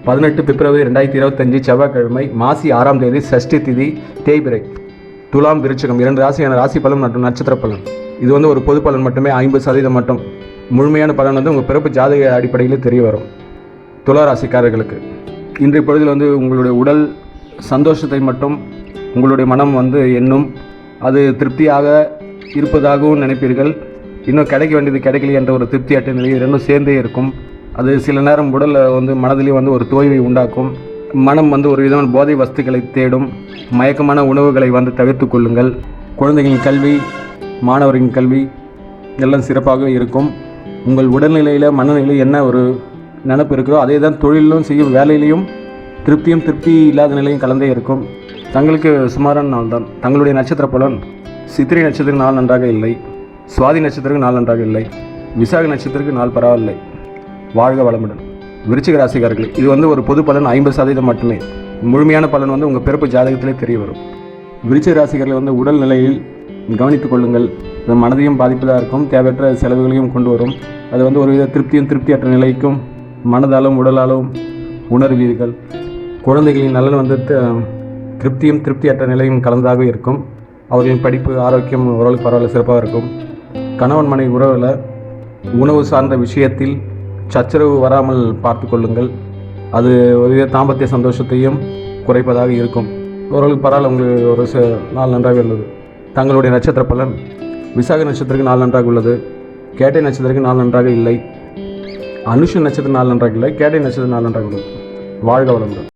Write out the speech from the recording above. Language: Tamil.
18 பிப்ரவரி 2025 செவ்வாய்க்கிழமை மாசி 6ஆம் தேதி சஷ்டி திதி தேய்பிறை. துலாம் விருச்சிகம் 2 ராசியான ராசி பலன் மற்றும் நட்சத்திர பலன். இது ஒரு பொது பலன் மட்டுமே, 50% மட்டும். முழுமையான பலன் உங்கள் பிறப்பு ஜாதக அடிப்படையில் தெரிய வரும். துலா ராசிக்காரர்களுக்கு இன்றைய பொழுதில் உங்களுடைய உடல் சந்தோஷத்தை மட்டும் உங்களுடைய மனம் எண்ணும். அது திருப்தியாக இருப்பதாகவும் நினைப்பீர்கள். இன்னும் கிடைக்க வேண்டியது கிடைக்கலையே என்ற ஒரு திருப்தி அற்ற நிலை இரண்டும் சேர்ந்தே இருக்கும். அது சில நேரம் உடலில் மனதிலே ஒரு தோய்வை உண்டாக்கும். மனம் ஒரு விதமான போதை வஸ்துக்களை தேடும். மயக்கமான உணவுகளை தவிர்த்து கொள்ளுங்கள். குழந்தைகளின் கல்வி, மாணவர்களின் கல்வி எல்லாம் சிறப்பாக இருக்கும். உங்கள் உடல்நிலையில் மனநிலை என்ன ஒரு நினப்பு இருக்கிறோ அதே தான் தொழிலும் செய்யும் வேலையிலையும் திருப்தி இல்லாத நிலையும் கலந்தே இருக்கும். தங்களுக்கு சுமாரான நாள் தான். தங்களுடைய நட்சத்திர பலன் சித்திரை நட்சத்திரக்கு நாள் நன்றாக இல்லை, சுவாதி நட்சத்திரக்கு நாள் நன்றாக இல்லை, விசாக நட்சத்திரக்கு நாள் பரவாயில்லை. வாழ்க வளமுடன். விருச்சிக ராசிக்காரர்கள் இது ஒரு பொது பலன் 50% மட்டுமே. முழுமையான பலன் உங்கள் பிறப்பு ஜாதகத்திலே தெரிய வரும். விருச்சிக ராசிக்காரர்கள் உடல் நிலையில் கவனித்துக் கொள்ளுங்கள். இது மனதையும் பாதிப்பதாக இருக்கும், தேவையற்ற செலவுகளையும் கொண்டு வரும். அது ஒரு வித திருப்தியற்ற நிலைக்கும் மனதாலும் உடலாலும் உணர்வீர்கள். குழந்தைகளின் நலன் திருப்தியற்ற நிலையும் கலந்தாக இருக்கும். அவர்களின் படிப்பு, ஆரோக்கியம் ஓரளவுக்கு பரவாயில்ல, சிறப்பாக இருக்கும். கணவன் மனைவி உறவில் உணவு சார்ந்த விஷயத்தில் சச்சரவு வராமல் பார்த்து கொள்ளுங்கள். அது ஒரு தாம்பத்திய சந்தோஷத்தையும் குறைப்பதாக இருக்கும். ஓரளவுக்கு பரவாயில்ல, உங்களுக்கு ஒரு நாள் நன்றாக உள்ளது. தங்களுடைய நட்சத்திர பலன் விசாக நட்சத்திரக்கு நாள் நன்றாக உள்ளது, கேட்டை நட்சத்திரக்கு நாள் நன்றாக இல்லை, அனுஷ நட்சத்திர நாள் நன்றாக இல்லை, கேட்டை நட்சத்திர நாள் நன்றாக உள்ளது. வாழ்க வளமுடன்.